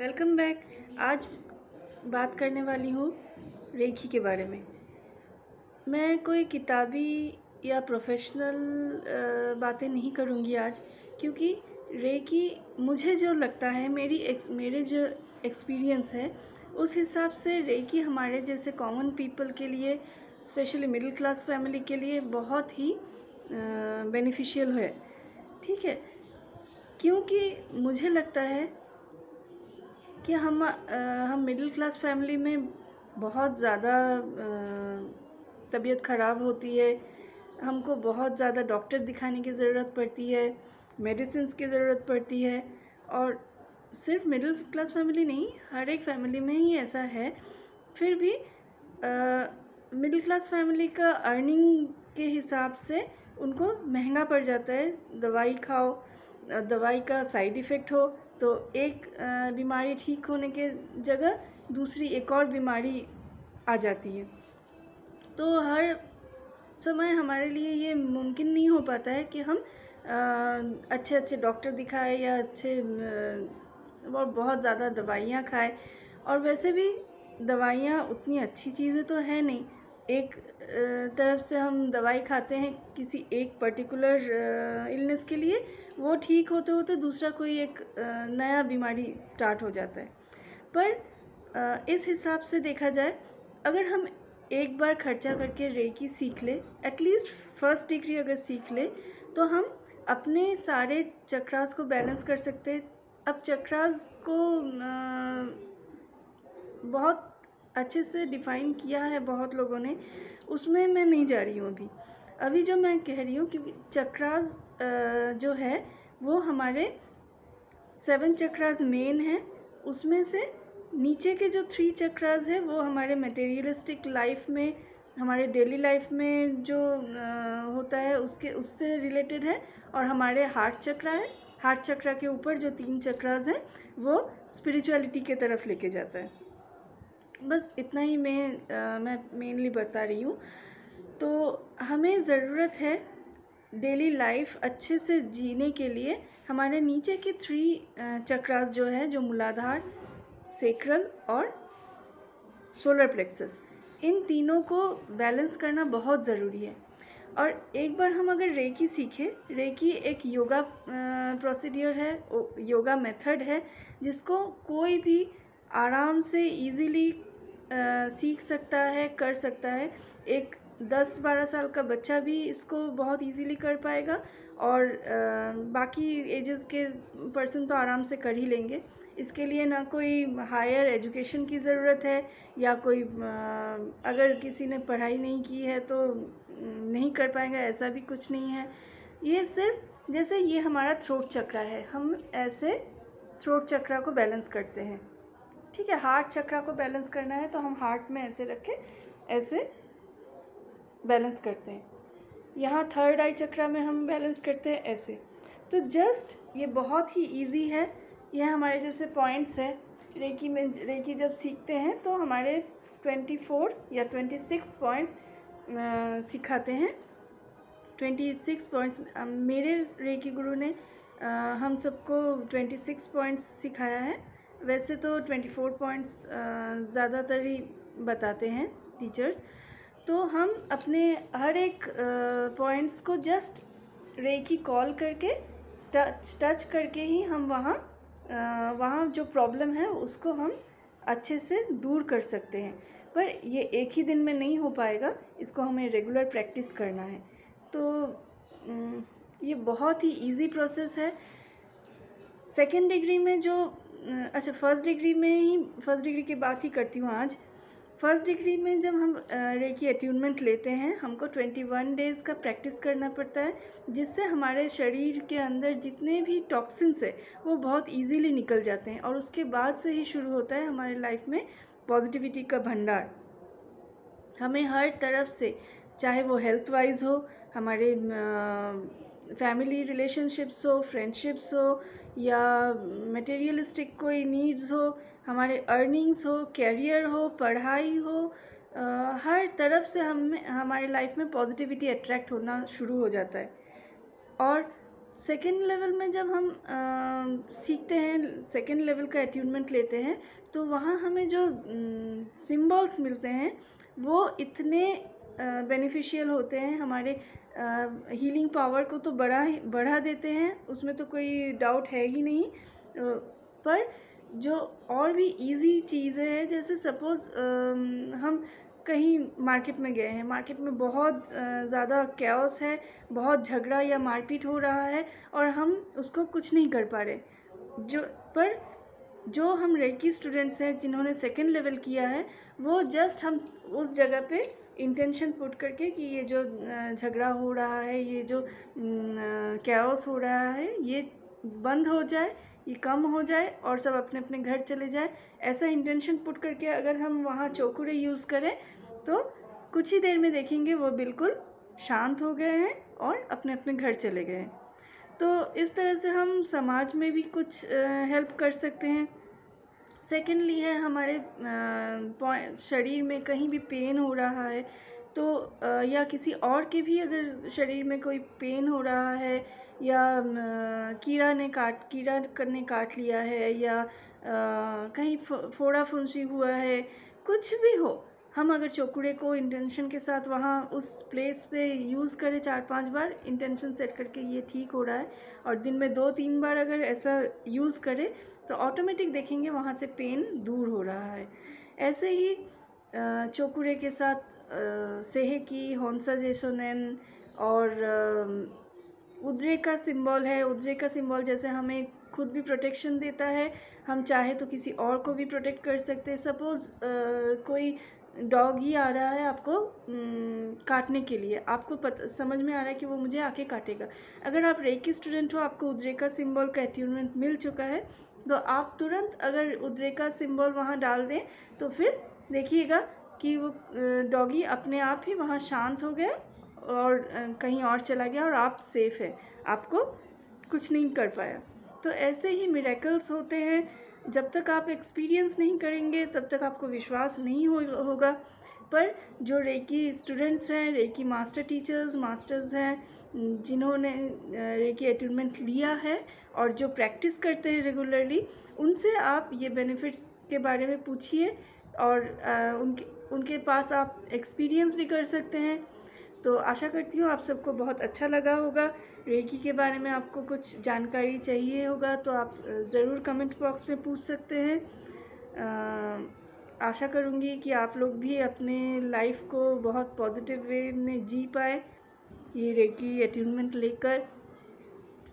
Welcome back. आज बात करने वाली हूँ रेकी के बारे में। मैं कोई किताबी या प्रोफेशनल बातें नहीं करूँगी आज, क्योंकि रेकी मुझे जो लगता है, मेरे जो एक्सपीरियंस है उस हिसाब से रेकी हमारे जैसे कॉमन पीपल के लिए, स्पेशली मिडिल क्लास फैमिली के लिए बहुत ही बेनिफिशियल है। ठीक है, क्योंकि मुझे लगता है कि हम मिडिल क्लास फैमिली में बहुत ज़्यादा तबीयत ख़राब होती है, हमको बहुत ज़्यादा डॉक्टर दिखाने की ज़रूरत पड़ती है, मेडिसिन्स की ज़रूरत पड़ती है। और सिर्फ मिडिल क्लास फैमिली नहीं, हर एक फैमिली में ही ऐसा है। फिर भी मिडिल क्लास फैमिली का अर्निंग के हिसाब से उनको महंगा पड़ जाता है। दवाई खाओ, दवाई का साइड इफ़ेक्ट हो तो एक बीमारी ठीक होने के जगह दूसरी एक और बीमारी आ जाती है। तो हर समय हमारे लिए ये मुमकिन नहीं हो पाता है कि हम अच्छे अच्छे डॉक्टर दिखाएं या और बहुत ज़्यादा दवाइयाँ खाएं। और वैसे भी दवाइयाँ उतनी अच्छी चीज़ें तो है नहीं। एक तरफ से हम दवाई खाते हैं किसी एक पर्टिकुलर इलनेस के लिए, वो ठीक होते होते दूसरा कोई एक नया बीमारी स्टार्ट हो जाता है। पर इस हिसाब से देखा जाए, अगर हम एक बार खर्चा करके रेकी सीख ले, एटलीस्ट फर्स्ट डिग्री अगर सीख ले, तो हम अपने सारे चक्रास को बैलेंस कर सकते हैं। अब चक्रास को बहुत अच्छे से डिफ़ाइन किया है बहुत लोगों ने, उसमें मैं नहीं जा रही हूँ अभी जो मैं कह रही हूँ, क्योंकि चक्रास जो है वो हमारे 7 चक्रास मेन हैं। उसमें से नीचे के जो 3 चक्रास है वो हमारे मटेरियलिस्टिक लाइफ में, हमारे डेली लाइफ में जो होता है उससे रिलेटेड है। और हमारे हार्ट चक्रा है, हार्ट चक्रा के ऊपर जो 3 चक्रास हैं वो स्पिरिचुअलिटी के तरफ लेके जाता है। बस इतना ही मैं मेनली बता रही हूँ। तो हमें ज़रूरत है डेली लाइफ अच्छे से जीने के लिए हमारे नीचे के 3 चक्रास जो है, जो मूलाधार, सेक्रल और सोलर प्लेक्सस, इन तीनों को बैलेंस करना बहुत ज़रूरी है। और एक बार हम अगर रेकी सीखें, रेकी एक योगा प्रोसीड्यूर है, योगा मेथड है जिसको कोई भी आराम से इजीली सीख सकता है, कर सकता है। एक 10-12 साल का बच्चा भी इसको बहुत इजीली कर पाएगा, और बाकी एजेस के पर्सन तो आराम से कर ही लेंगे। इसके लिए ना कोई हायर एजुकेशन की ज़रूरत है, या कोई अगर किसी ने पढ़ाई नहीं की है तो नहीं कर पाएगा, ऐसा भी कुछ नहीं है। ये सिर्फ जैसे ये हमारा थ्रोट चक्रा है, हम ऐसे थ्रोट चक्रा को बैलेंस करते हैं। ठीक है, हार्ट चक्रा को बैलेंस करना है तो हम हार्ट में ऐसे रख के ऐसे बैलेंस करते हैं। यहाँ थर्ड आई चक्रा में हम बैलेंस करते हैं ऐसे। तो जस्ट ये बहुत ही इजी है। यह हमारे जैसे पॉइंट्स है रेकी में। रेकी जब सीखते हैं तो हमारे 24 या 26 पॉइंट्स सिखाते हैं। 26 पॉइंट्स मेरे रेकी गुरु ने हम सबको 26 पॉइंट्स सिखाया है। वैसे तो 24 पॉइंट्स ज़्यादातर ही बताते हैं टीचर्स। तो हम अपने हर एक पॉइंट्स को जस्ट रेकी कॉल करके, टच करके ही हम वहाँ जो प्रॉब्लम है उसको हम अच्छे से दूर कर सकते हैं। पर ये एक ही दिन में नहीं हो पाएगा, इसको हमें रेगुलर प्रैक्टिस करना है। तो ये बहुत ही इजी प्रोसेस है। सेकेंड डिग्री में जो अच्छा, फर्स्ट डिग्री की बात ही करती हूँ आज। फर्स्ट डिग्री में जब हम रेकी अट्यूनमेंट लेते हैं, हमको 21 डेज़ का प्रैक्टिस करना पड़ता है, जिससे हमारे शरीर के अंदर जितने भी टॉक्सिन्स है वो बहुत इजीली निकल जाते हैं। और उसके बाद से ही शुरू होता है हमारे लाइफ में पॉजिटिविटी का भंडार। हमें हर तरफ से, चाहे वो हेल्थ वाइज हो, हमारे फैमिली रिलेशनशिप्स हो, फ्रेंडशिप्स हो, या मटेरियलिस्टिक कोई नीड्स हो, हमारे अर्निंग्स हो, कैरियर हो, पढ़ाई हो, हर तरफ से हमारे लाइफ में पॉजिटिविटी अट्रैक्ट होना शुरू हो जाता है। और सेकेंड लेवल में जब हम सीखते हैं, सेकेंड लेवल का अट्यूनमेंट लेते हैं, तो वहाँ हमें जो सिम्बॉल्स मिलते हैं वो इतने बेनिफिशियल होते हैं, हमारे हीलिंग पावर को तो बढ़ा देते हैं, उसमें तो कोई डाउट है ही नहीं। पर जो और भी इजी चीज़ें हैं, जैसे सपोज़ हम कहीं मार्केट में गए हैं, मार्केट में बहुत ज़्यादा कैओस है, बहुत झगड़ा या मारपीट हो रहा है और हम उसको कुछ नहीं कर पा रहे। जो हम रेकी स्टूडेंट्स हैं जिन्होंने सेकेंड लेवल किया है, वो जस्ट हम उस जगह पे इंटेंशन पुट करके कि ये जो झगड़ा हो रहा है, ये जो कैओस हो रहा है, ये बंद हो जाए, ये कम हो जाए और सब अपने अपने घर चले जाए, ऐसा इंटेंशन पुट करके अगर हम वहाँ चोकुरे यूज़ करें तो कुछ ही देर में देखेंगे वो बिल्कुल शांत हो गए हैं और अपने अपने घर चले गए हैं। तो इस तरह से हम समाज में भी कुछ हेल्प कर सकते हैं। सेकेंडली है, हमारे शरीर में कहीं भी पेन हो रहा है तो या किसी और के भी अगर शरीर में कोई पेन हो रहा है, या कीड़ा ने काट लिया है, या कहीं फोड़ा फुंसी हुआ है, कुछ भी हो, हम अगर चोकुड़े को इंटेंशन के साथ वहाँ उस प्लेस पे यूज़ करें 4-5 बार इंटेंशन सेट करके ये ठीक हो रहा है, और दिन में 2-3 बार अगर ऐसा यूज़ करें तो ऑटोमेटिक देखेंगे वहाँ से पेन दूर हो रहा है। ऐसे ही चोकुरे के साथ सेहेकी, होन्सा जेसोनेन और उद्रेक का सिंबल है। उद्रेक का सिंबल जैसे हमें खुद भी प्रोटेक्शन देता है, हम चाहे तो किसी और को भी प्रोटेक्ट कर सकते हैं। सपोज़ कोई डॉग ही आ रहा है आपको काटने के लिए, आपको समझ में आ रहा है कि वो मुझे आके काटेगा। अगर आप रेकी स्टूडेंट हो, आपको उद्रेका सिंबल का अट्यूनमेंट मिल चुका है, तो आप तुरंत अगर उद्रेका सिंबल वहाँ डाल दें तो फिर देखिएगा कि वो डॉगी अपने आप ही वहाँ शांत हो गया और कहीं और चला गया और आप सेफ है, आपको कुछ नहीं कर पाया। तो ऐसे ही मिरेकल्स होते हैं। जब तक आप एक्सपीरियंस नहीं करेंगे तब तक आपको विश्वास नहीं होगा। पर जो रेकी स्टूडेंट्स हैं, रेकी मास्टर्स हैं, जिन्होंने रेकी अट्यूनमेंट लिया है और जो प्रैक्टिस करते हैं रेगुलरली, उनसे आप ये बेनिफिट्स के बारे में पूछिए और उनके पास आप एक्सपीरियंस भी कर सकते हैं। तो आशा करती हूँ आप सबको बहुत अच्छा लगा होगा। रेकी के बारे में आपको कुछ जानकारी चाहिए होगा तो आप ज़रूर कमेंट बॉक्स में पूछ सकते हैं। आशा करूँगी कि आप लोग भी अपने लाइफ को बहुत पॉजिटिव वे में जी पाए ये रेकी अट्यूनमेंट लेकर,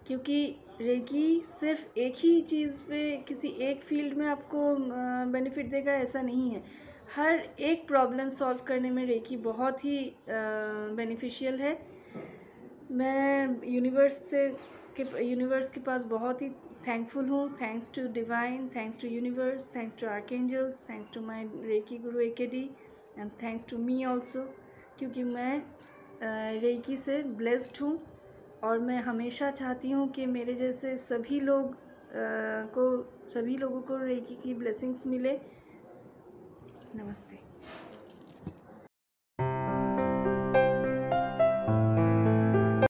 क्योंकि रेकी सिर्फ एक ही चीज़ पे, किसी एक फील्ड में आपको बेनिफिट देगा ऐसा नहीं है। हर एक प्रॉब्लम सॉल्व करने में रेकी बहुत ही बेनिफिशियल है। मैं यूनिवर्स के पास बहुत ही थैंकफुल हूँ। Thanks to divine, thanks to universe, thanks to archangels, thanks to my reiki guru AKD and thanks to me also, क्योंकि मैं रेकी से ब्लेस्ड हूँ और मैं हमेशा चाहती हूँ कि मेरे जैसे सभी लोगों को रेकी की ब्लेसिंग्स मिले। नमस्ते।